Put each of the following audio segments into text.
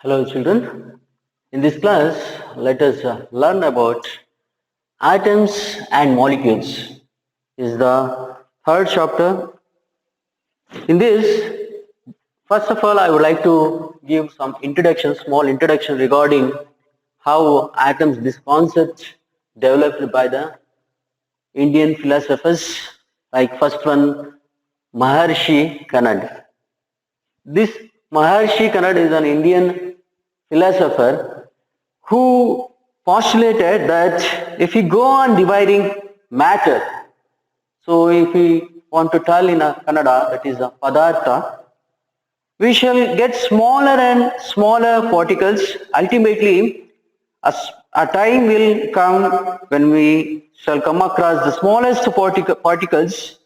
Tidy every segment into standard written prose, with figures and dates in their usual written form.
Hello children. In this class, let us learn about atoms and molecules. Is the third chapter. In this, first of all, I would like to give some introduction, small introduction regarding how atoms, this concept developed by the Indian philosophers, like first one, Maharshi Kanad. This Maharshi Kanad is an Indian philosopher who postulated that if we go on dividing matter, so if we want to tell in a Kannada, that is a padartha, we shall get smaller and smaller particles. Ultimately, a time will come when we shall come across the smallest particles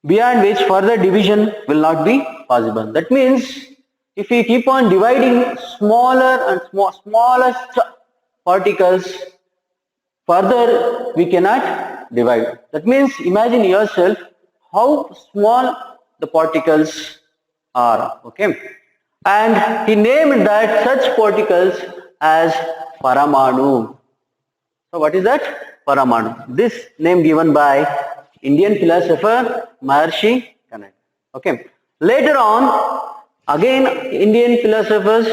beyond which further division will not be possible. That means if we keep on dividing smaller and smallest particles, further we cannot divide. That means imagine yourself how small the particles are. Okay, and he named that such particles as Paramanu. So what is that? Paramanu. This name given by Indian philosopher Maharshi Kanad. Okay. Later on, again Indian philosophers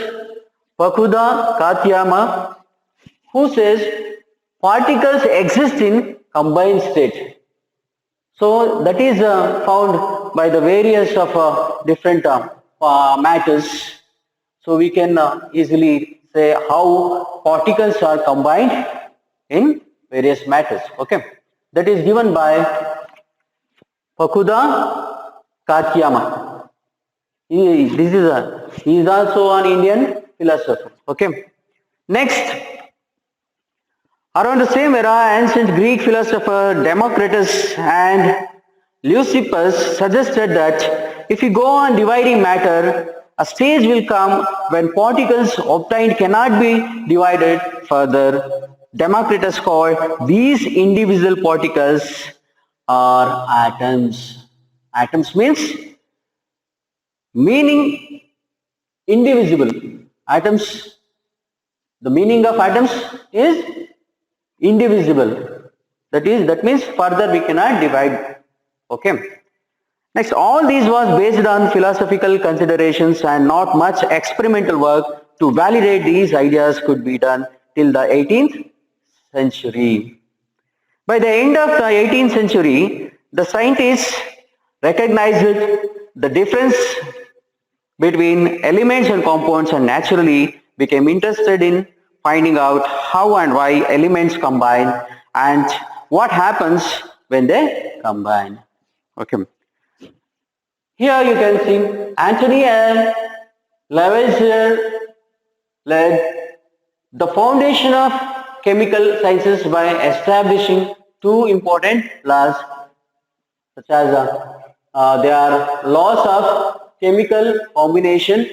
Pakuda Katyama, who says particles exist in combined state. So that is found by the various of different matters. So we can easily say how particles are combined in various matters. Okay, that is given by Pakuda Katyama. He is also an Indian philosopher. Okay. Next, around the same era, ancient Greek philosopher Democritus and Leucippus suggested that if you go on dividing matter, a stage will come when particles obtained cannot be divided further. Democritus called these indivisible particles are atoms. Atoms means meaning indivisible. Atoms, the meaning of atoms is indivisible. That means further we cannot divide. Okay. Next, all these was based on philosophical considerations and not much experimental work to validate these ideas could be done till the 18th century. By the end of the 18th century, the scientists recognized the difference between elements and compounds and naturally became interested in finding out how and why elements combine and what happens when they combine. Okay. Here you can see Anthony and Lavoisier led the foundation of chemical sciences by establishing two important laws, such as they are laws of chemical combination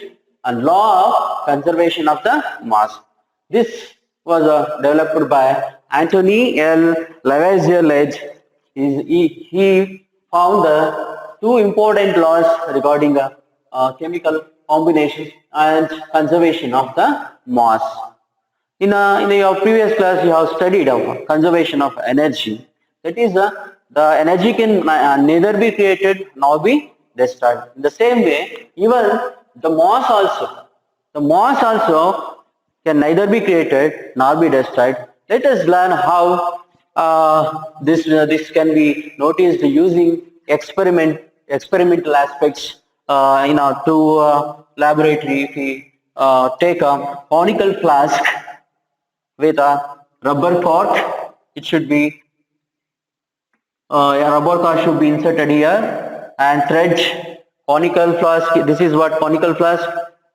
and law of conservation of the mass. This was developed by Anthony L. Lavoisier. He found the two important laws regarding chemical combination and conservation of the mass. In your previous class, you have studied of conservation of energy. That is, the energy can neither be created nor be destroyed. In the same way, even the mass also can neither be created nor be destroyed. Let us learn how this can be noticed using experimental aspects in our two laboratory. If we take a conical flask with a rubber cork, it should be a rubber cork should be inserted here and thread conical flask. This is what conical flask,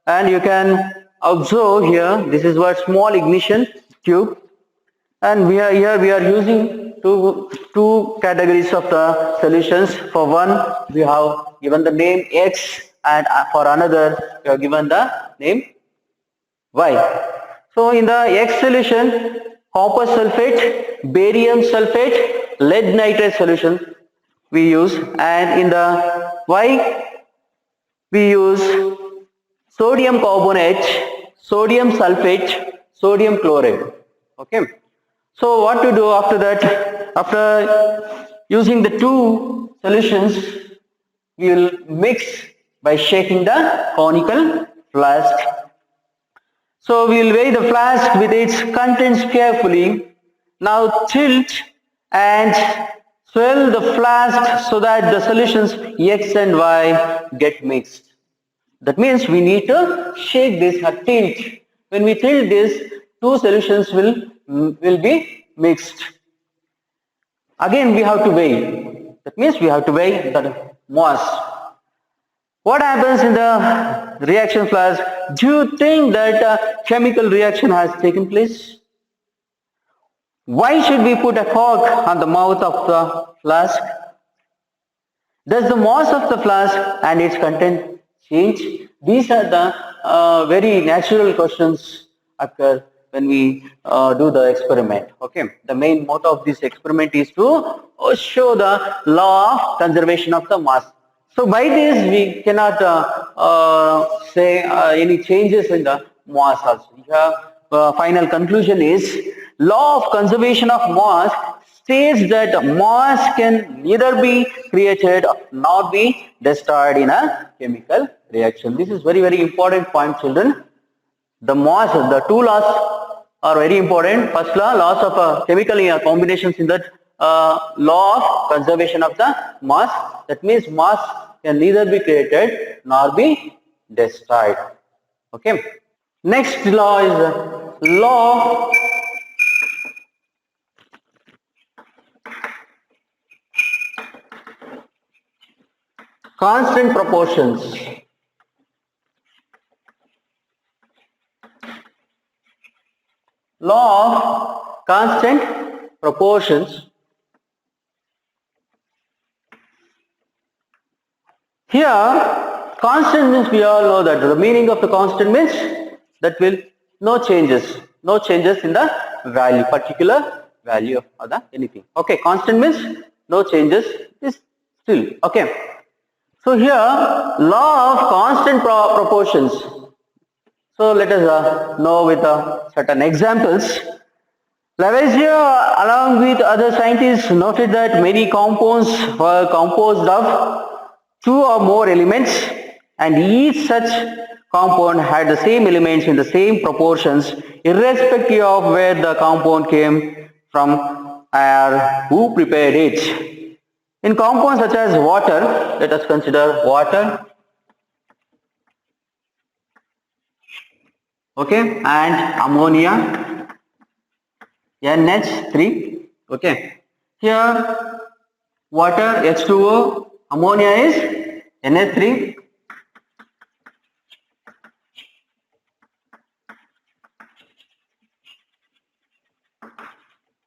and you can observe here. This is what small ignition tube, and we are using two categories of the solutions. For one, we have given the name X, and for another, we have given the name Y. So in the X solution, copper sulfate, barium sulfate, lead nitrate solution we use, and in the Y we use sodium carbonate sodium sulfate, sodium chloride. Okay. So what to do after that? After using the two solutions, we will mix by shaking the conical flask. So we will weigh the flask with its contents carefully. Now tilt and swirl the flask so that the solutions X and Y get mixed. That means we need to shake this or tilt. When we tilt this, two solutions will be mixed. Again we have to weigh. That means we have to weigh the mass. What happens in the reaction flask? Do you think that a chemical reaction has taken place? Why should we put a cork on the mouth of the flask? Does the mass of the flask and its content change? These are the very natural questions occur when we do the experiment. Okay, the main motto of this experiment is to show the law of conservation of the mass. So by this we cannot say any changes in the mass also. Here, final conclusion is law of conservation of mass states that mass can neither be created nor be destroyed in a chemical reaction. This is very important point, children. The mass, the two laws are very important. First law, laws of chemical combinations in that law of conservation of the mass. That means mass can neither be created nor be destroyed. Okay. Next law is law constant proportions. Law of constant proportions. Here, constant means we all know that the meaning of the constant means that will no changes in the value, particular value of the anything. Okay, constant means no changes is still. Okay. So here, law of constant proportions. So let us know with certain examples. Lavoisier, along with other scientists, noted that many compounds were composed of two or more elements, and each such compound had the same elements in the same proportions, irrespective of where the compound came from or who prepared it. In compounds such as water, let us consider water, okay, and ammonia, NH3, okay. Here water, H2O, ammonia is NH3,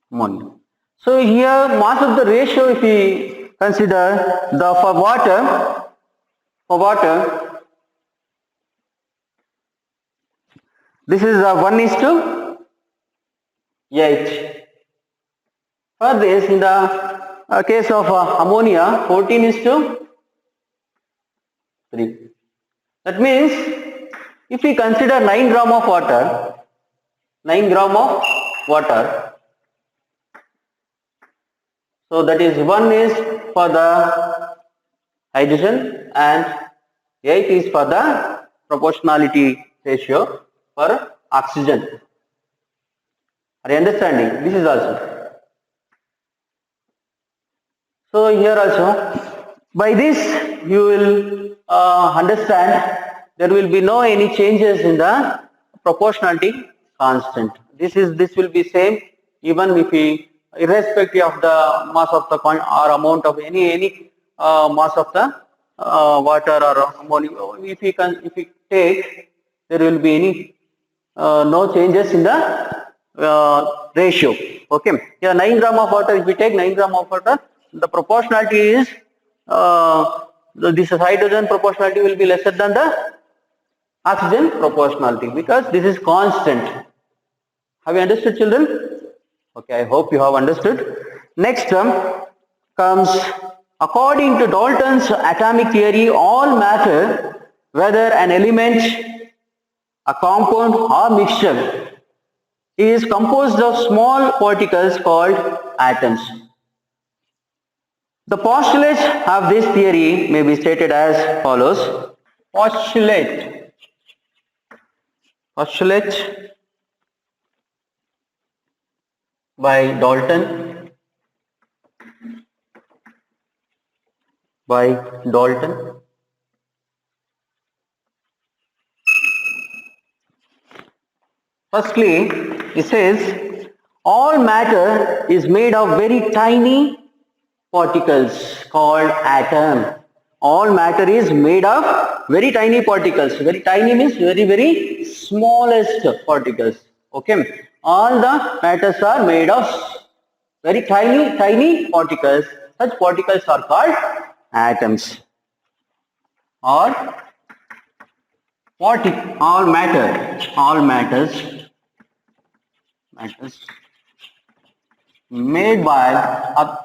ammonia. So here mass of the ratio, if we consider the for water, this is 1:8. For this, in the case of ammonia, 14:3. That means if we consider 9 gram of water, 9 gram of water, so that is 1 is for the hydrogen and 8 is for the proportionality ratio for oxygen. Are you understanding? This is also. So here also, by this you will understand there will be no any changes in the proportionality constant. This will be same even if we, irrespective of the mass of the or amount of any mass of the water or ammonia. If we take, there will be any no changes in the ratio. Okay. Here 9 gram of water. If we take 9 gram of water, the proportionality is this hydrogen proportionality will be lesser than the oxygen proportionality because this is constant. Have you understood, children? Okay, I hope you have understood. Next term comes, according to Dalton's atomic theory, all matter, whether an element A compound or mixture is composed of small particles called atoms. The postulates of this theory may be stated as follows. Postulate by Dalton. Firstly, it says all matter is made of very tiny particles called atom. All matter is made of very tiny particles. Very tiny means very, very smallest particles. Okay. All the matters are made of very tiny, tiny particles. Such particles are called atoms. Or all matters made by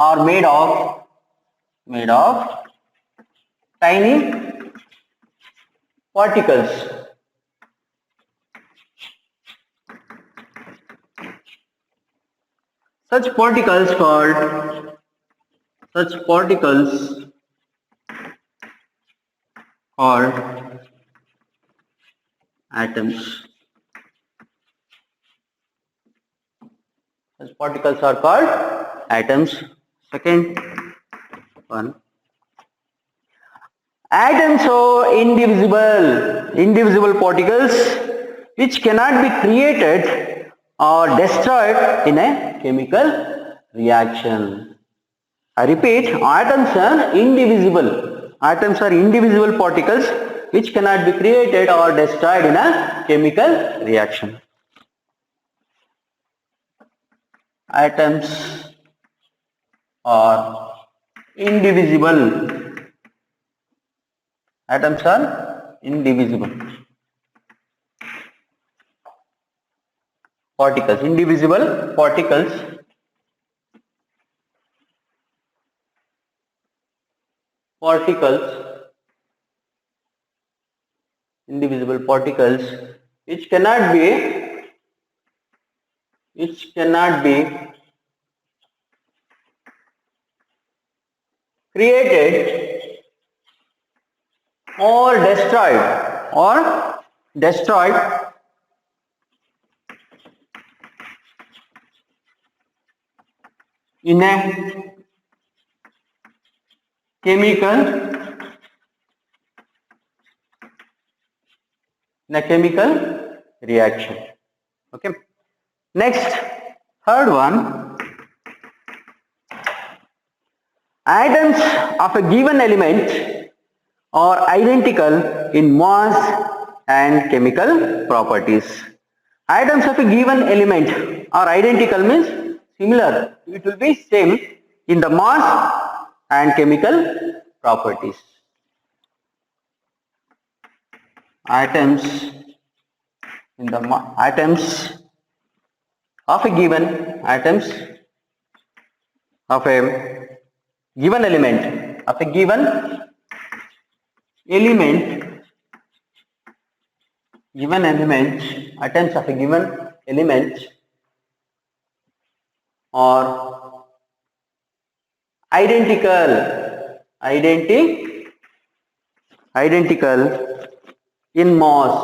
or made of tiny particles. Such particles called atoms. Such particles are called atoms. Second one. Atoms are indivisible particles which cannot be created or destroyed in a chemical reaction. I repeat, atoms are indivisible. Atoms are indivisible particles which cannot be created or destroyed in a chemical reaction. Atoms are indivisible. Atoms are indivisible. Particles, indivisible particles. Indivisible particles which cannot be created or destroyed in a chemical reaction. Okay. Next, third one. Atoms of a given element are identical in mass and chemical properties. Atoms of a given element are identical means similar. It will be same in the mass and chemical properties. Atoms of a given element atoms of a given element are identical in mass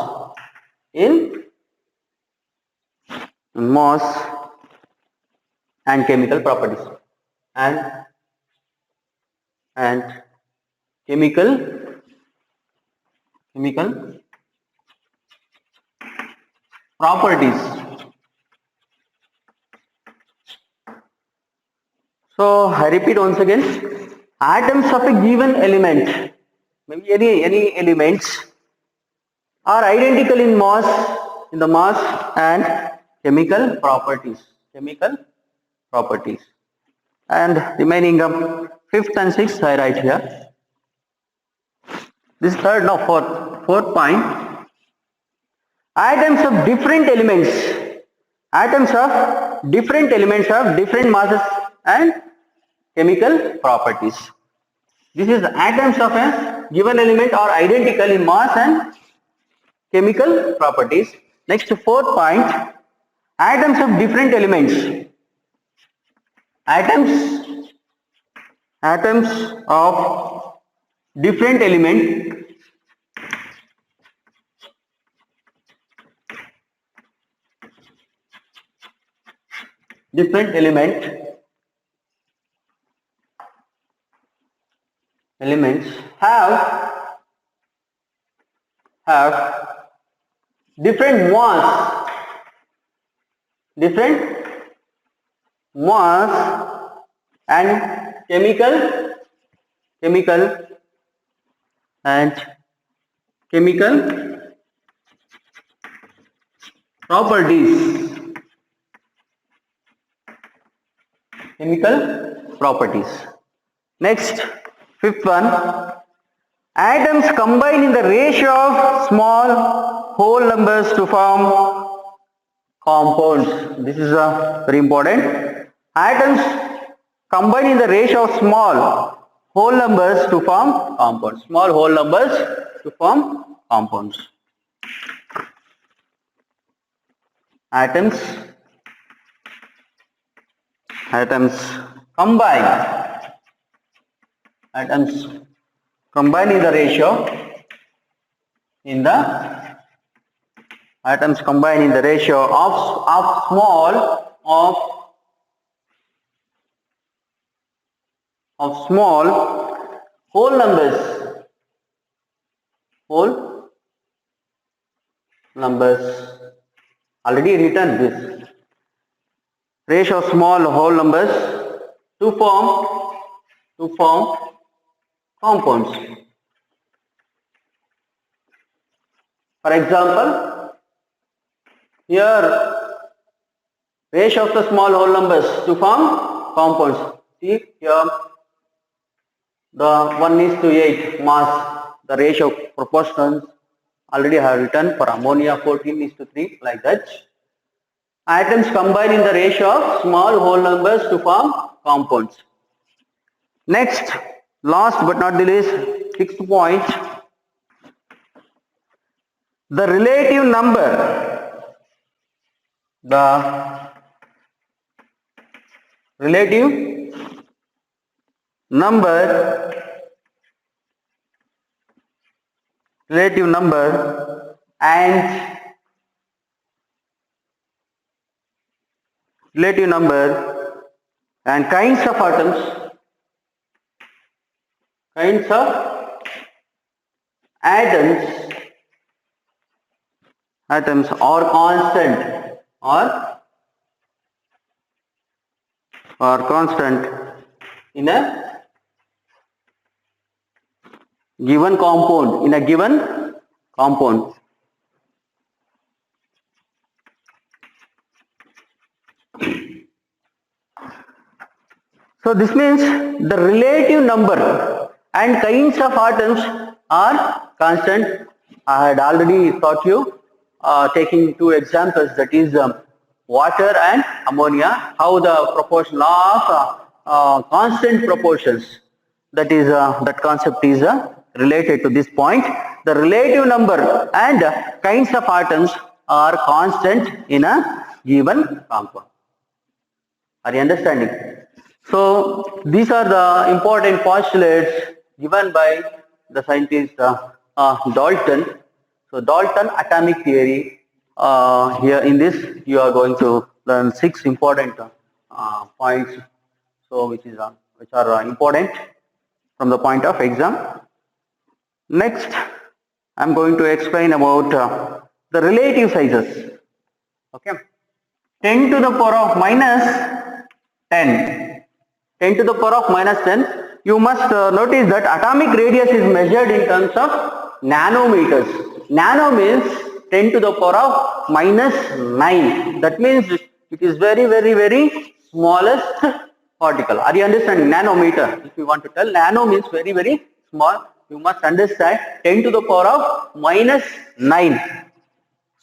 and chemical properties and chemical properties. So I repeat once again, atoms of a given element, maybe any elements, are identical in the mass and chemical properties. And remaining fifth and sixth I write here. This third, no, fourth point. Atoms of different elements have different masses and chemical properties. This is atoms of a given element are identical in mass and chemical properties. Next, fourth point, atoms of different elements. Atoms of different element, elements have different mass and and chemical properties. Next, fifth one, atoms combine in the ratio of small whole numbers to form compounds. This is very important. Atoms combine in the ratio of small whole numbers to form compounds. Small whole numbers to form compounds. Atoms combine in the ratio of small whole numbers already written this ratio of small whole numbers to form compounds. For example, here ratio of the small whole numbers to form compounds. See here, the 1:8 mass, the ratio proportions already have written for ammonia 14:3, like that. Atoms combine in the ratio of small whole numbers to form compounds. Next, last but not the least, sixth point, the relative number and kinds of atoms are constant in a given compound. So this means the relative number and kinds of atoms are constant. I had already taught you taking two examples, that is water and ammonia, how the proportion of constant proportions, that concept is related to this point. The relative number and kinds of atoms are constant in a given compound. Are you understanding? So these are the important postulates given by the scientist Dalton. So Dalton atomic theory. Here in this you are going to learn 6 important points. So which are important from the point of exam. Next, I am going to explain about the relative sizes. Okay, 10 to the power of minus 10. 10 to the power of minus 10. You must notice that atomic radius is measured in terms of nanometers. Nano means 10 to the power of minus 9. That means it is very, very, very smallest particle. Are you understanding? Nanometer. If you want to tell, nano means very, very small. You must understand 10 to the power of minus 9.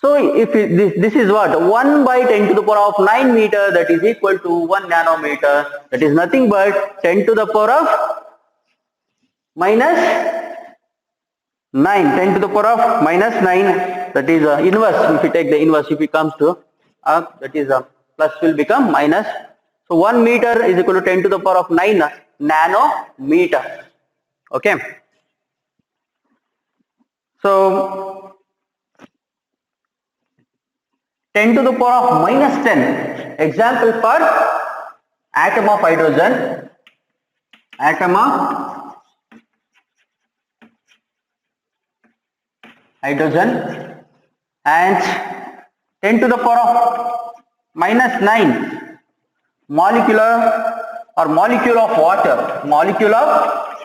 So if this is what? 1 by 10 to the power of 9 meter, that is equal to 1 nanometer. That is nothing but 10 to the power of minus 9. 10 to the power of minus 9. that is inverse. If you take the inverse, if it comes to that is plus will become minus. So 1 meter is equal to 10 to the power of 9 nanometer. Okay. So 10 to the power of minus 10. Example for atom of hydrogen. Atom of hydrogen and 10 to the power of minus 9 molecular or molecule of water. Molecule of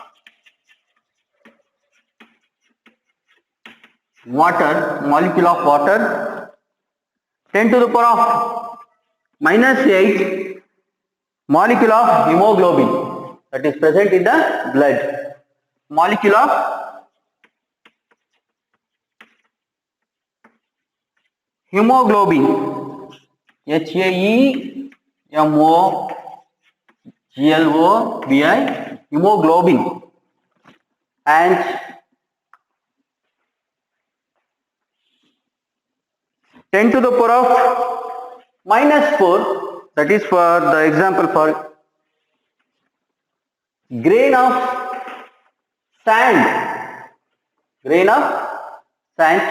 water. Molecule of water. 10 to the power of minus 8 molecule of hemoglobin that is present in the blood. Molecule of hemoglobin. HAEMOGLOBI hemoglobin and 10 to the power of minus 4, that is for the example for grain of sand. Grain of sand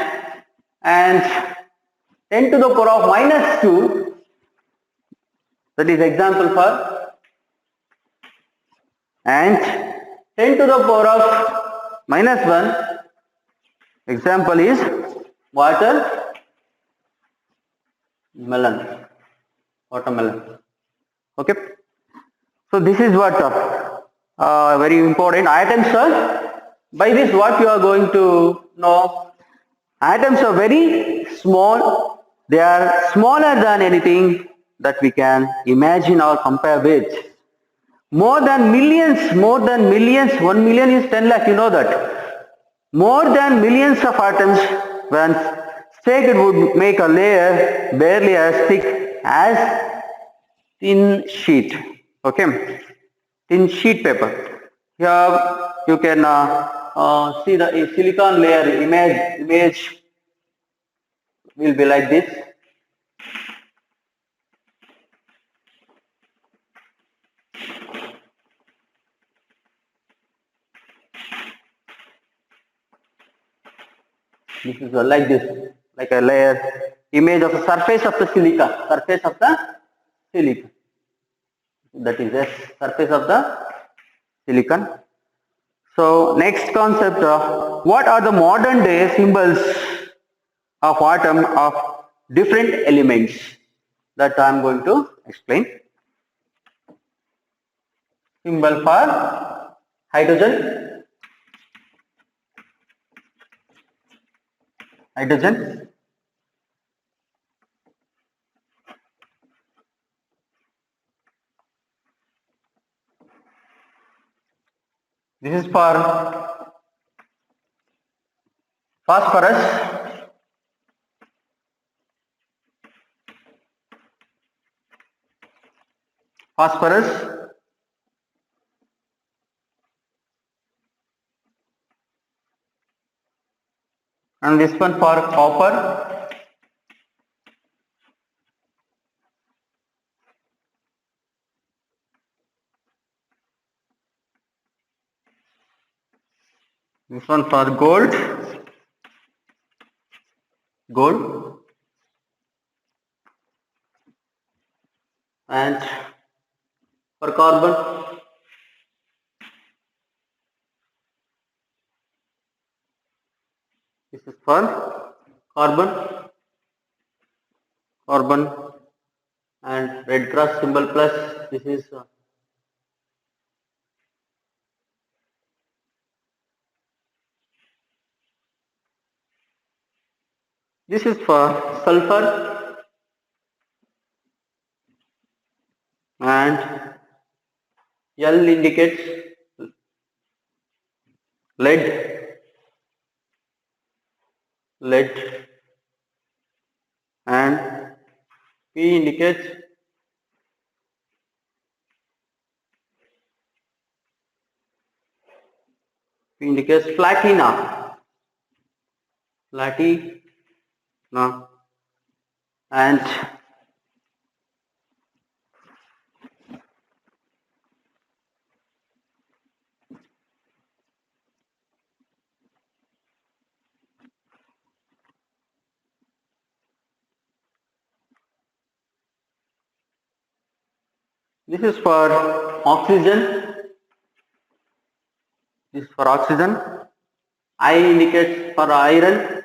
and 10 to the power of minus 2, that is example for, and 10 to the power of minus 1, example is watermelon. Okay. So this is what very important items are. By this what you are going to know, atoms are very small. They are smaller than anything that we can imagine or compare with. More than millions, 1 million is 10 lakh, you know that. More than millions of atoms when stacked would make a layer barely as thick as thin sheet. Okay, thin sheet paper. Here you can see the silicon layer image will be like this. This is like this, like a layer image of the surface of the silica. Surface of the silicon. That is the surface of the silicon. So next concept of what are the modern day symbols of atom of different elements, that I am going to explain. Symbol for hydrogen. Hydrogen. This is for phosphorus. Phosphorus. And this one for copper. This one for gold. Gold. And for carbon. This is for carbon. Carbon and red cross symbol plus. This is for sulfur and L indicates lead, and P indicates platina. No. And this is for oxygen. This is for oxygen. I indicates for iron.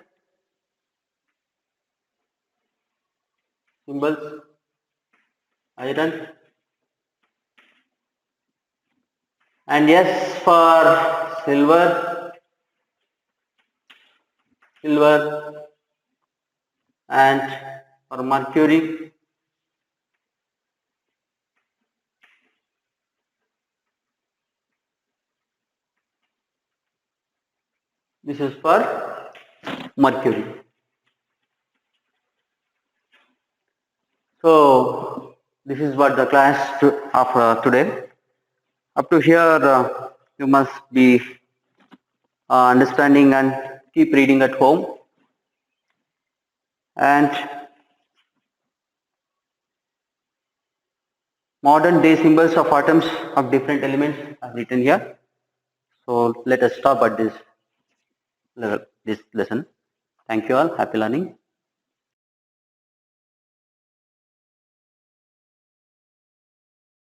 Symbols. Iron. And yes for silver. Silver. And for mercury. This is for mercury. So this is what the class of today. Up to here, you must be understanding and keep reading at home. And modern day symbols of atoms of different elements are written here. So let us stop at this level, this lesson. Thank you all. Happy learning.